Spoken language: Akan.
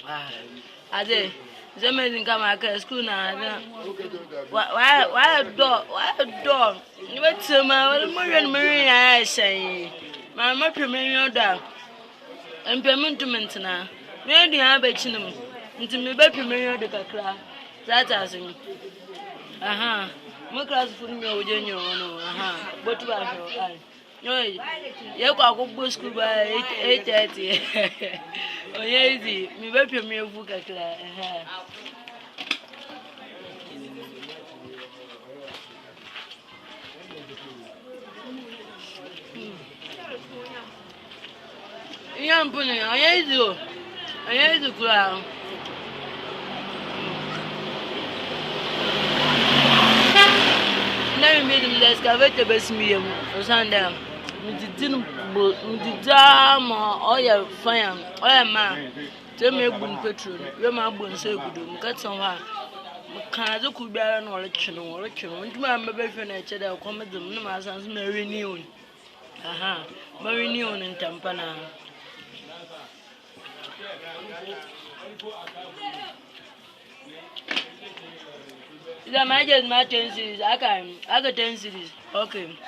Ah. Ade. Zemeni kama ka school na na. Why door. You wait to my marine I say. My mother me da. Implement na. Me di abechinum. Nti me be me de kakra. That as in. Aha. Mo class for me o je nyo no. Aha. Botu ba so ai. No. Ye kwa go school by 8:30. Oh easy. Me be me vu kakra. Aha. Yam puni, ayezu kula. Na mi medim the excavator besmiyem. Osanda. Mudida ma oya fire, oya ma. Tell me bun petrol. We ma bun so gudu. Mkatson ha. Kan zo ku biara na ole tweno. Ntuma ma be fe na eche da komedum na ma sanso na renew. Aha. Ma renew ntampa na. Is that my just my 10 series? I got 10 series. Okay.